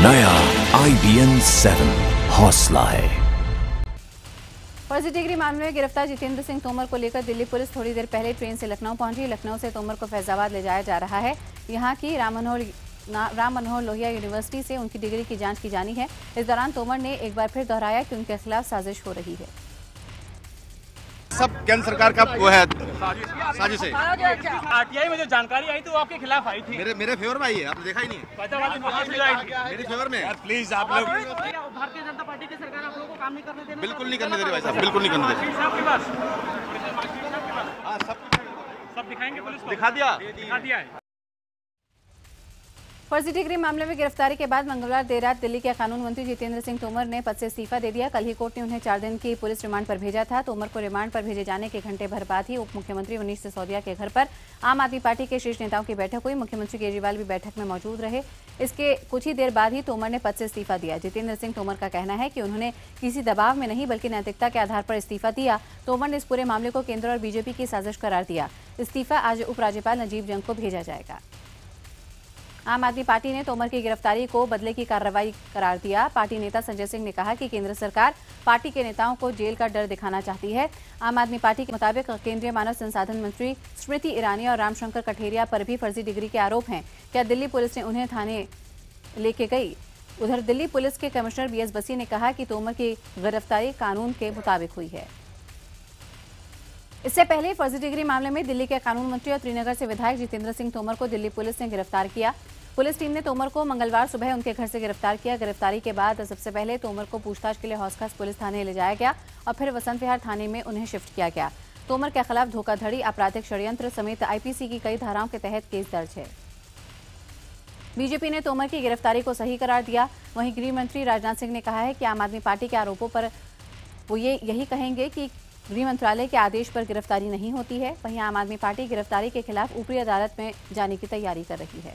नया IBN 7 हौसला है। फर्जी डिग्री मामले में गिरफ्तार जितेंद्र सिंह तोमर को लेकर दिल्ली पुलिस थोड़ी देर पहले ट्रेन से लखनऊ पहुंची। लखनऊ से तोमर को फैजाबाद ले जाया जा रहा है। यहां की राम मनोहर लोहिया यूनिवर्सिटी से उनकी डिग्री की जांच की जानी है। इस दौरान तोमर ने एक बार फिर दोहराया कि उनके खिलाफ साजिश हो रही है। सब केंद्र सरकार का वो है, साजिश है। आरटीआई में जो जानकारी आई थी वो आपके खिलाफ आई थी। मेरे फेवर में आई है, आपने देखा ही नहीं है। मेरे फेवर में प्लीज आप लोग। भारतीय जनता पार्टी की सरकार आप लोगों को काम नहीं करने देना। बिल्कुल नहीं करने दे रही भाई साहब, बिल्कुल नहीं करने दे रही। आपके पास सब दिखाएंगे, पुलिस को दिखा दिया है। फर्जी डिग्री मामले में गिरफ्तारी के बाद मंगलवार देर रात दिल्ली के कानून मंत्री जितेंद्र सिंह तोमर ने पद से इस्तीफा दे दिया। कल ही कोर्ट ने उन्हें 4 दिन की पुलिस रिमांड पर भेजा था। तोमर को रिमांड पर भेजे जाने के घंटे भर बाद ही उप मुख्यमंत्री मनीष सिसोदिया के घर पर आम आदमी पार्टी के शीर्ष नेताओं की बैठक हुई। मुख्यमंत्री केजरीवाल भी बैठक में मौजूद रहे। इसके कुछ ही देर बाद ही तोमर ने पद से इस्तीफा दिया। जितेंद्र सिंह तोमर का कहना है कि उन्होंने किसी दबाव में नहीं बल्कि नैतिकता के आधार पर इस्तीफा दिया। तोमर ने इस पूरे मामले को केंद्र और बीजेपी की साजिश करार दिया। इस्तीफा आज उपराज्यपाल नजीब जंग को भेजा जाएगा। आम आदमी पार्टी ने तोमर की गिरफ्तारी को बदले की कार्रवाई करार दिया। पार्टी नेता संजय सिंह ने कहा कि केंद्र सरकार पार्टी के नेताओं को जेल का डर दिखाना चाहती है। आम आदमी पार्टी के मुताबिक केंद्रीय मानव संसाधन मंत्री स्मृति ईरानी और रामशंकर कठेरिया पर भी फर्जी डिग्री के आरोप हैं। क्या दिल्ली पुलिस ने उन्हें थाने लेके गई? उधर दिल्ली पुलिस के कमिश्नर BS बसी ने कहा कि तोमर की गिरफ्तारी कानून के मुताबिक हुई है। इससे पहले फर्जी डिग्री मामले में दिल्ली के कानून मंत्री और त्रिनगर से विधायक जितेंद्र सिंह तोमर को दिल्ली पुलिस ने गिरफ्तार किया। पुलिस टीम ने तोमर को मंगलवार सुबह उनके घर से गिरफ्तार किया। गिरफ्तारी के बाद सबसे पहले तोमर को पूछताछ के लिए हौसखास पुलिस थाने ले जाया गया और फिर वसंत विहार थाने में उन्हें शिफ्ट किया गया। तोमर के खिलाफ धोखाधड़ी, आपराधिक षड्यंत्र समेत IPC की कई धाराओं के तहत केस दर्ज है। बीजेपी ने तोमर की गिरफ्तारी को सही करार दिया। वहीं गृह मंत्री राजनाथ सिंह ने कहा है कि आम आदमी पार्टी के आरोपों पर वो यही कहेंगे कि गृह मंत्रालय के आदेश पर गिरफ्तारी नहीं होती है। वहीं आम आदमी पार्टी गिरफ्तारी के खिलाफ ऊपरी अदालत में जाने की तैयारी कर रही है।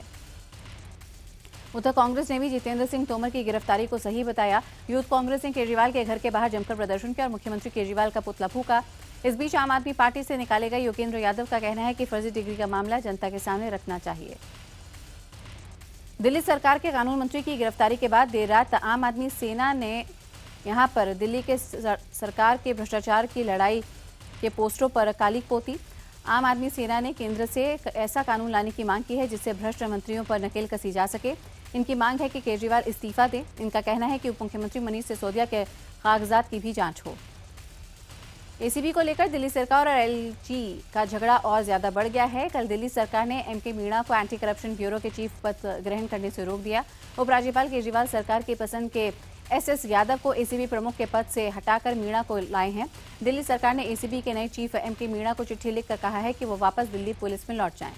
उधर कांग्रेस ने भी जितेंद्र सिंह तोमर की गिरफ्तारी को सही बताया। यूथ कांग्रेस ने केजरीवाल के घर के बाहर जमकर प्रदर्शन किया और मुख्यमंत्री केजरीवाल का पुतला फूंका। इस बीच आम आदमी पार्टी से निकाले गए योगेंद्र यादव का कहना है कि फर्जी डिग्री का मामला जनता के सामने रखना चाहिए। दिल्ली सरकार के कानून मंत्री की गिरफ्तारी के बाद देर रात आम आदमी सेना ने यहां पर दिल्ली के सरकार के भ्रष्टाचार की लड़ाई के पोस्टरों पर कालिक पोती। आम आदमी सेना ने केंद्र से ऐसा कानून लाने की मांग की है जिससे भ्रष्ट मंत्रियों पर नकेल कसी जा सके। इनकी मांग है कि केजरीवाल इस्तीफा दें। इनका कहना है कि उप मुख्यमंत्री मनीष सिसोदिया के कागजात की भी जांच हो। ACB को लेकर दिल्ली सरकार और LG का झगड़ा और ज्यादा बढ़ गया है। कल दिल्ली सरकार ने MK मीणा को एंटी करप्शन ब्यूरो के चीफ पद ग्रहण करने से रोक दिया। उपराज्यपाल केजरीवाल सरकार की पसंद के SS यादव को ACB प्रमुख के पद से हटाकर मीणा को लाए हैं। दिल्ली सरकार ने ACB के नए चीफ MK मीणा को चिट्ठी लिखकर कहा है कि वो वापस दिल्ली पुलिस में लौट जाएं।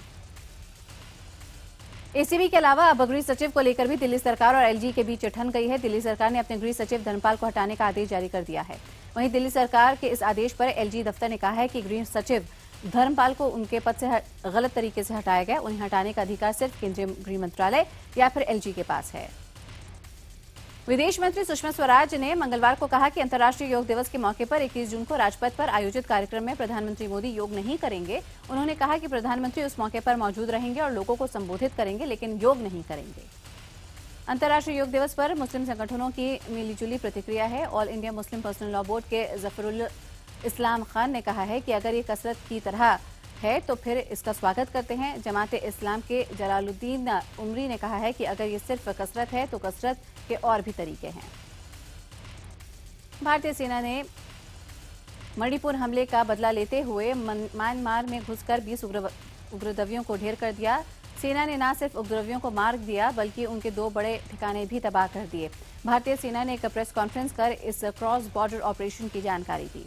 ACB के अलावा अब गृह सचिव को लेकर भी दिल्ली सरकार और LG के बीच ठन गई है। दिल्ली सरकार ने अपने गृह सचिव धर्मपाल को हटाने का आदेश जारी कर दिया है। वहीं दिल्ली सरकार के इस आदेश पर LG दफ्तर ने कहा है कि गृह सचिव धर्मपाल को उनके पद से गलत तरीके से हटाया गया। उन्हें हटाने का अधिकार सिर्फ केंद्रीय गृह मंत्रालय या फिर LG के पास है। विदेश मंत्री सुषमा स्वराज ने मंगलवार को कहा कि अंतर्राष्ट्रीय योग दिवस के मौके पर 21 जून को राजपथ पर आयोजित कार्यक्रम में प्रधानमंत्री मोदी योग नहीं करेंगे। उन्होंने कहा कि प्रधानमंत्री उस मौके पर मौजूद रहेंगे और लोगों को संबोधित करेंगे, लेकिन योग नहीं करेंगे। अंतर्राष्ट्रीय योग दिवस पर मुस्लिम संगठनों की मिलीजुली प्रतिक्रिया है। All India Muslim personal law board के जफरुल इस्लाम खान ने कहा है कि अगर ये कसरत की तरह है तो फिर इसका स्वागत करते हैं। जमात इस्लाम के जलालुद्दीन उमरी ने कहा है कि अगर ये सिर्फ कसरत है तो कसरत के और भी तरीके हैं। भारतीय सेना ने मणिपुर हमले का बदला लेते हुए म्यांमार में घुसकर 20 उग्रवादियों को ढेर कर दिया। सेना ने न सिर्फ उपद्रवियों को मार दिया बल्कि उनके 2 बड़े ठिकाने भी तबाह कर दिए। भारतीय सेना ने एक प्रेस कॉन्फ्रेंस कर इस क्रॉस बॉर्डर ऑपरेशन की जानकारी दी।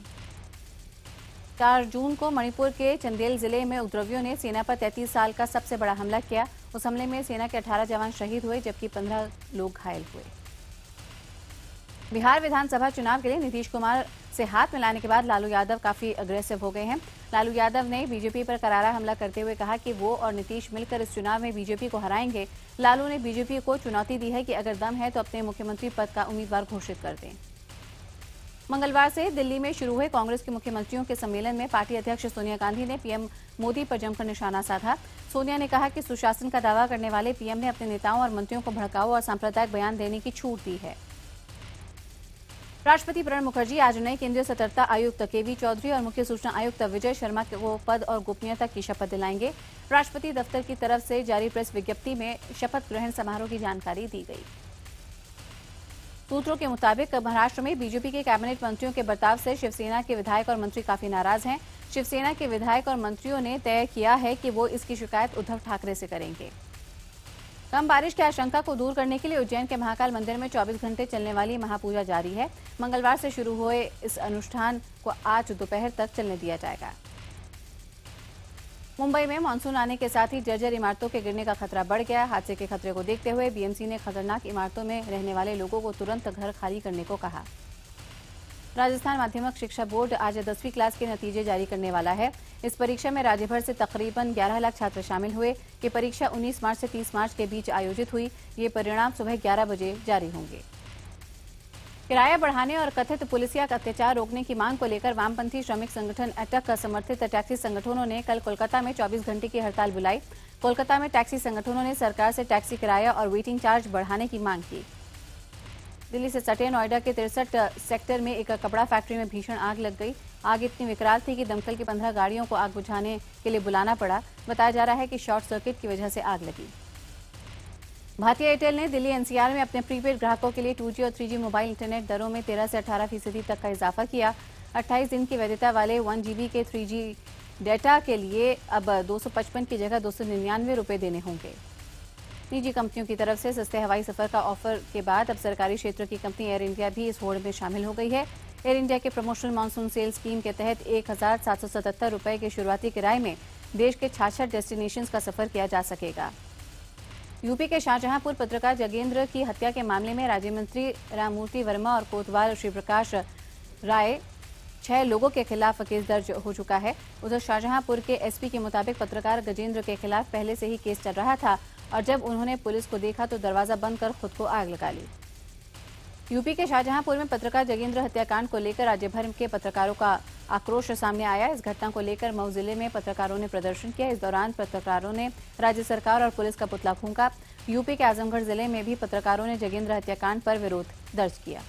4 जून को मणिपुर के चंदेल जिले में उपद्रवियों ने सेना पर 33 साल का सबसे बड़ा हमला किया। उस हमले में सेना के 18 जवान शहीद हुए जबकि 15 लोग घायल हुए। बिहार विधानसभा चुनाव के लिए नीतीश कुमार से हाथ मिलाने के बाद लालू यादव काफी अग्रेसिव हो गए हैं। लालू यादव ने बीजेपी पर करारा हमला करते हुए कहा कि वो और नीतीश मिलकर इस चुनाव में बीजेपी को हराएंगे। लालू ने बीजेपी को चुनौती दी है कि अगर दम है तो अपने मुख्यमंत्री पद का उम्मीदवार घोषित कर दें। मंगलवार से दिल्ली में शुरू हुए कांग्रेस के मुख्यमंत्रियों के सम्मेलन में पार्टी अध्यक्ष सोनिया गांधी ने पीएम मोदी पर जमकर निशाना साधा। सोनिया ने कहा कि सुशासन का दावा करने वाले पीएम ने अपने नेताओं और मंत्रियों को भड़काऊ और सांप्रदायिक बयान देने की छूट दी है। राष्ट्रपति प्रणब मुखर्जी आज नए केंद्रीय सतर्कता आयुक्त केवी चौधरी और मुख्य सूचना आयुक्त विजय शर्मा को पद और गोपनीयता की शपथ दिलाएंगे। राष्ट्रपति दफ्तर की तरफ से जारी प्रेस विज्ञप्ति में शपथ ग्रहण समारोह की जानकारी दी गई। सूत्रों के मुताबिक महाराष्ट्र में बीजेपी के कैबिनेट मंत्रियों के बर्ताव से शिवसेना के विधायक और मंत्री काफी नाराज हैं। शिवसेना के विधायक और मंत्रियों ने तय किया है कि वो इसकी शिकायत उद्धव ठाकरे से करेंगे। कम बारिश की आशंका को दूर करने के लिए उज्जैन के महाकाल मंदिर में 24 घंटे चलने वाली महापूजा जारी है। मंगलवार से शुरू हुए इस अनुष्ठान को आज दोपहर तक चलने दिया जाएगा। मुंबई में मानसून आने के साथ ही जर्जर इमारतों के गिरने का खतरा बढ़ गया। हादसे के खतरे को देखते हुए बीएमसी ने खतरनाक इमारतों में रहने वाले लोगों को तुरंत घर खाली करने को कहा। राजस्थान माध्यमिक शिक्षा बोर्ड आज 10वीं क्लास के नतीजे जारी करने वाला है। इस परीक्षा में राज्य भर से तकरीबन 11 लाख छात्र शामिल हुए। ये परीक्षा 19 मार्च से 30 मार्च के बीच आयोजित हुई। ये परिणाम सुबह 11 बजे जारी होंगे। किराया बढ़ाने और कथित पुलिसिया अत्याचार रोकने की मांग को लेकर वामपंथी श्रमिक संगठन अटक समर्थित टैक्सी संगठनों ने कल कोलकाता में 24 घंटे की हड़ताल बुलाई। कोलकाता में टैक्सी संगठनों ने सरकार से टैक्सी किराया और वेटिंग चार्ज बढ़ाने की मांग की। दिल्ली से सटे नोएडा के 63 सेक्टर में एक कपड़ा फैक्ट्री में भीषण आग लग गई। आग इतनी विकराल थी कि दमकल की 15 गाड़ियों को आग बुझाने के लिए बुलाना पड़ा। बताया जा रहा है कि शॉर्ट सर्किट की वजह से आग लगी। भारतीय एयरटेल ने दिल्ली एनसीआर में अपने प्रीपेड ग्राहकों के लिए 2G और 3G मोबाइल इंटरनेट दरों में 13 से 18% तक का इजाफा किया। 28 दिन की वैधता वाले 1 GB के 3G डेटा के लिए अब 255 की जगह 299 रुपये देने होंगे। निजी कंपनियों की तरफ से सस्ते हवाई सफर का ऑफर के बाद अब सरकारी क्षेत्र की कंपनी एयर इंडिया भी इस होड़ में शामिल हो गई है। एयर इंडिया के प्रमोशनल मानसून सेल स्कीम के तहत 1777 रुपये के शुरुआती किराए में देश के 66 डेस्टिनेशंस का सफर किया जा सकेगा। यूपी के शाहजहांपुर पत्रकार जगेंद्र की हत्या के मामले में राज्य मंत्री राममूर्ति वर्मा और कोतवाल श्रीप्रकाश राय 6 लोगों के खिलाफ केस दर्ज हो चुका है। उधर शाहजहांपुर के एसपी के मुताबिक पत्रकार गजेंद्र के खिलाफ पहले से ही केस चल रहा था और जब उन्होंने पुलिस को देखा तो दरवाजा बंद कर खुद को आग लगा ली। यूपी के शाहजहांपुर में पत्रकार जगेंद्र हत्याकांड को लेकर राज्य भर के पत्रकारों का आक्रोश सामने आया। इस घटना को लेकर मऊ जिले में पत्रकारों ने प्रदर्शन किया। इस दौरान पत्रकारों ने राज्य सरकार और पुलिस का पुतला फूंका। यूपी के आजमगढ़ जिले में भी पत्रकारों ने जगेंद्र हत्याकांड पर विरोध दर्ज किया।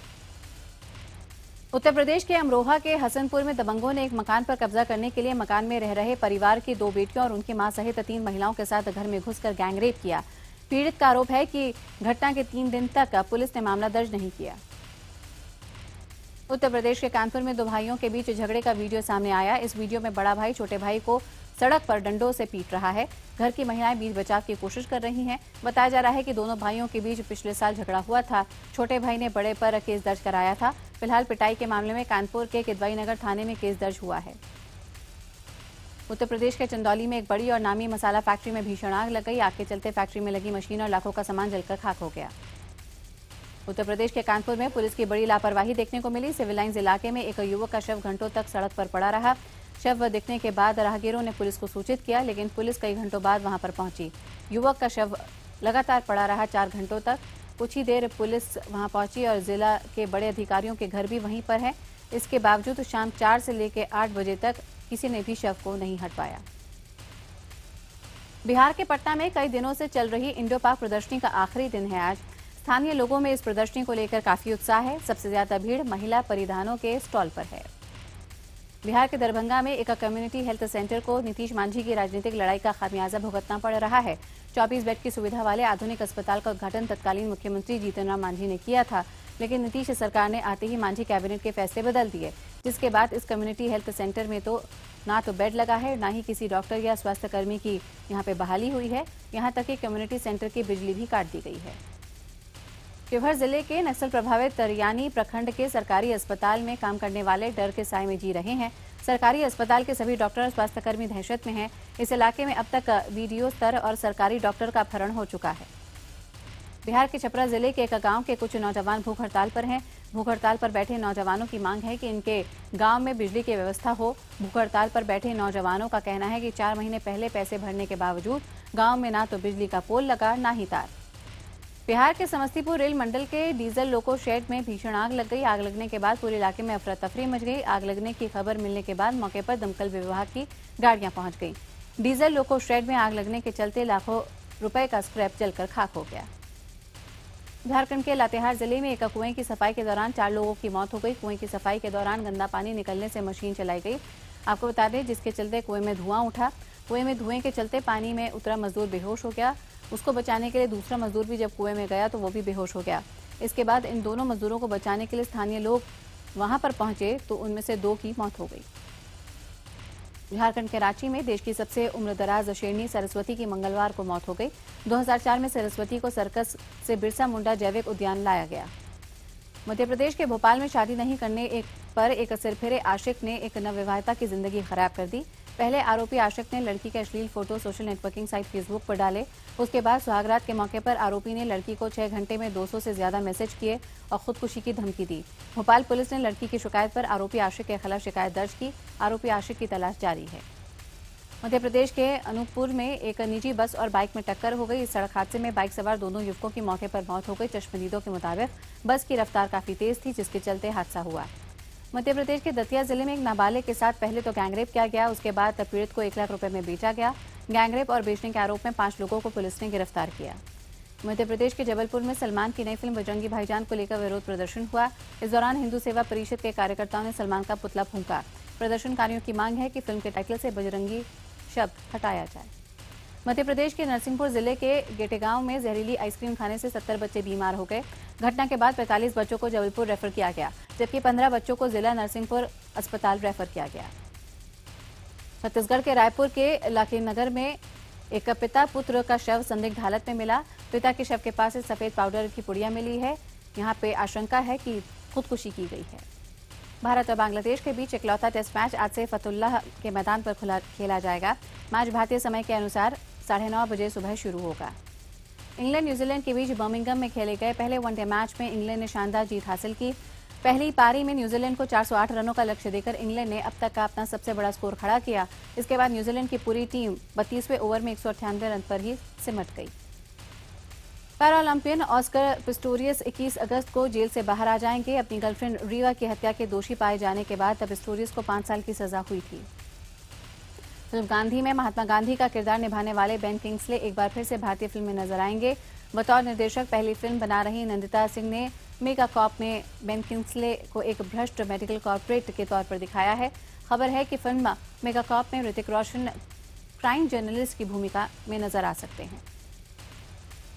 उत्तर प्रदेश के अमरोहा के हसनपुर में दबंगों ने एक मकान पर कब्जा करने के लिए मकान में रह रहे परिवार की 2 बेटियों और उनकी मां सहित 3 महिलाओं के साथ घर में घुसकर गैंगरेप किया। पीड़ित का आरोप है कि घटना के 3 दिन तक पुलिस ने मामला दर्ज नहीं किया। उत्तर प्रदेश के कानपुर में 2 भाइयों के बीच झगड़े का वीडियो सामने आया। इस वीडियो में बड़ा भाई छोटे भाई को सड़क पर डंडों से पीट रहा है। घर की महिलाएं बीच बचाव की कोशिश कर रही हैं। बताया जा रहा है कि दोनों भाइयों के बीच पिछले साल झगड़ा हुआ था। छोटे भाई ने बड़े पर केस दर्ज कराया था। फिलहाल पिटाई के मामले में कानपुर के किदवाई नगर थाने में केस दर्ज हुआ है। उत्तर प्रदेश के चंदौली में एक बड़ी और नामी मसाला फैक्ट्री में भीषण आग लग गई। आग के चलते फैक्ट्री में लगी मशीन और लाखों का सामान जलकर खाक हो गया। उत्तर प्रदेश के कानपुर में पुलिस की बड़ी लापरवाही देखने को मिली। सिविल लाइंस इलाके में एक युवक का शव घंटों तक सड़क पर पड़ा रहा। शव दिखने के बाद राहगीरों ने पुलिस को सूचित किया, लेकिन पुलिस कई घंटों बाद वहां पर पहुंची। युवक का शव लगातार पड़ा रहा 4 घंटों तक। कुछ ही देर पुलिस वहां पहुंची और जिला के बड़े अधिकारियों के घर भी वहीं पर है। इसके बावजूद शाम 4 से लेकर 8 बजे तक किसी ने भी शव को नहीं हटवाया। बिहार के पटना में कई दिनों से चल रही इंडो पाक प्रदर्शनी का आखिरी दिन है आज। स्थानीय लोगों में इस प्रदर्शनी को लेकर काफी उत्साह है। सबसे ज्यादा भीड़ महिला परिधानों के स्टॉल पर है। बिहार के दरभंगा में एक कम्युनिटी हेल्थ सेंटर को नीतीश मांझी की राजनीतिक लड़ाई का खामियाजा भुगतना पड़ रहा है। 24 बेड की सुविधा वाले आधुनिक अस्पताल का उद्घाटन तत्कालीन मुख्यमंत्री जीतन राम मांझी ने किया था, लेकिन नीतीश सरकार ने आते ही मांझी कैबिनेट के फैसले बदल दिए, जिसके बाद इस कम्युनिटी हेल्थ सेंटर में तो ना तो बेड लगा है, ना ही किसी डॉक्टर या स्वास्थ्यकर्मी की यहाँ पे बहाली हुई है। यहाँ तक कि कम्युनिटी सेंटर की बिजली भी काट दी गई है। शिवहर जिले के नक्सल प्रभावित तरियानी प्रखंड के सरकारी अस्पताल में काम करने वाले डर के साए में जी रहे हैं। सरकारी अस्पताल के सभी डॉक्टर और स्वास्थ्यकर्मी दहशत में हैं। इस इलाके में अब तक बीडीओ स्तर और सरकारी डॉक्टर का अपहरण हो चुका है। बिहार के छपरा जिले के एक गांव के कुछ नौजवान भूख हड़ताल पर हैं। भूख हड़ताल पर बैठे नौजवानों की मांग है कि इनके गांव में बिजली की व्यवस्था हो। भूख हड़ताल पर बैठे नौजवानों का कहना है कि 4 महीने पहले पैसे भरने के बावजूद गांव में ना तो बिजली का पोल लगा, ना ही तार। बिहार के समस्तीपुर रेल मंडल के डीजल लोको शेड में भीषण आग लग गई। आग लगने के बाद पूरे इलाके में अफरा तफरी मच गई। आग लगने की खबर मिलने के बाद मौके पर दमकल विभाग की गाड़ियां पहुंच गईं। डीजल लोको शेड में आग लगने के चलते लाखों रुपए का स्क्रैप जलकर खाक हो गया। झारखंड के लातेहार जिले में एक कुएं की सफाई के दौरान 4 लोगों की मौत हो गई। कुएं की सफाई के दौरान गंदा पानी निकलने से मशीन चलाई गई। आपको बता दें, जिसके चलते कुएं में धुआं उठा। कुएं में धुएं के चलते पानी में उतरा मजदूर बेहोश हो गया। उसको बचाने के लिए दूसरा मजदूर भी जब कुएं में गया तो वो भी बेहोश हो गया। इसके बाद इन दोनों मजदूरों को बचाने के लिए स्थानीय लोग वहां पर पहुंचे तो उनमें से 2 की मौत हो गई। झारखंड के रांची में देश की सबसे उम्रदराज शेरनी सरस्वती की मंगलवार को मौत हो गई। 2004 में सरस्वती को सर्कस से बिरसा मुंडा जैविक उद्यान लाया गया। मध्य प्रदेश के भोपाल में शादी नहीं करने पर एक सिरफिरे आशिक ने एक नवविवाहिता की जिंदगी खराब कर दी। पहले आरोपी आशिक ने लड़की के अश्लील photo social networking site Facebook पर डाले। उसके बाद सुहागरात के मौके पर आरोपी ने लड़की को 6 घंटे में 200 से ज्यादा मैसेज किए और खुदकुशी की धमकी दी। भोपाल पुलिस ने लड़की की शिकायत पर आरोपी आशिक के खिलाफ शिकायत दर्ज की। आरोपी आशिक की तलाश जारी है। मध्य प्रदेश के अनूपपुर में एक निजी बस और बाइक में टक्कर हो गई। इस सड़क हादसे में बाइक सवार दोनों युवकों की मौके पर मौत हो गई। चश्मदीदों के मुताबिक बस की रफ्तार काफी तेज थी, जिसके चलते हादसा हुआ। मध्य प्रदेश के दतिया जिले में एक नाबालिग के साथ पहले तो गैंगरेप किया गया, उसके बाद पीड़ित को 1 लाख रुपए में बेचा गया। गैंगरेप और बेचने के आरोप में 5 लोगों को पुलिस ने गिरफ्तार किया। मध्य प्रदेश के जबलपुर में सलमान की नई फिल्म बजरंगी भाईजान को लेकर विरोध प्रदर्शन हुआ। इस दौरान हिंदू सेवा परिषद के कार्यकर्ताओं ने सलमान का पुतला फूंका। प्रदर्शनकारियों की मांग है कि फिल्म के टाइटल से बजरंगी शब्द हटाया जाए। मध्य प्रदेश के नरसिंहपुर जिले के गेटेगांव में जहरीली आइसक्रीम खाने से 70 बच्चे बीमार हो गए। घटना के बाद 45 बच्चों को जबलपुर रेफर किया गया, जबकि 15 बच्चों को जिला नरसिंहपुर अस्पताल रेफर किया गया। छत्तीसगढ़ के रायपुर के लाखीनगर में एक पिता पुत्र का शव संदिग्ध हालत में मिला। पिता के शव के पास से सफेद पाउडर की पुड़िया मिली है। यहाँ पे आशंका है कि खुदकुशी की गई है। भारत और बांग्लादेश के बीच इकलौता टेस्ट मैच आज से फतुल्लाह के मैदान पर खेला जाएगा। मैच भारतीय समय के अनुसार 9:30 बजे सुबह शुरू होगा। इंग्लैंड न्यूजीलैंड के बीच बर्मिंघम में खेले गए पहले वनडे मैच में इंग्लैंड ने शानदार जीत हासिल की। पहली पारी में न्यूजीलैंड को 408 रनों का लक्ष्य देकर इंग्लैंड ने अब तक का अपना सबसे बड़ा स्कोर खड़ा किया। इसके बाद न्यूजीलैंड की पूरी टीम 32वें ओवर में 198 रन पर ही सिमट गई। पैरालंपियन ऑस्कर पिस्टोरियस 21 अगस्त को जेल से बाहर आ जाएंगे। अपनी गर्लफ्रेंड रीवा की हत्या के दोषी पाए जाने के बाद पिस्टोरियस को 5 साल की सजा हुई थी। फिल्म गांधी में महात्मा गांधी का किरदार निभाने वाले बेन किंग्सले एक बार फिर से भारतीय फिल्म में नजर आएंगे। बतौर निर्देशक पहली फिल्म बना रही नंदिता सिंह ने मेगा कॉप में बेन किंग्सले को एक भ्रष्ट मेडिकल कॉर्पोरेट के तौर पर दिखाया है। खबर है कि फिल्म मेगा कॉप में ऋतिक रोशन क्राइम जर्नलिस्ट की भूमिका में नजर आ सकते हैं।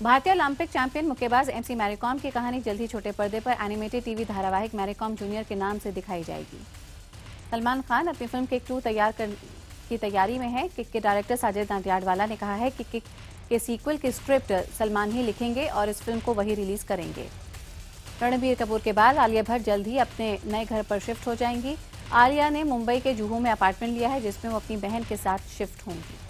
भारतीय ओलंपिक चैंपियन मुक्केबाज एमसी मैरीकॉम की कहानी जल्द ही छोटे पर्दे पर एनिमेटेड टीवी धारावाहिक मैरीकॉम जूनियर के नाम से दिखाई जाएगी। सलमान खान अपनी फिल्म किक 2 की तैयारी में है। किक के डायरेक्टर साजिद नाडियाडवाला ने कहा है कि किक के सीक्वल की स्क्रिप्ट सलमान ही लिखेंगे और इस फिल्म को वही रिलीज करेंगे। रणबीर कपूर के बाद आलिया भट्ट जल्द ही अपने नए घर पर शिफ्ट हो जाएंगी। आलिया ने मुंबई के जुहू में अपार्टमेंट लिया है, जिसमें वो अपनी बहन के साथ शिफ्ट होंगी।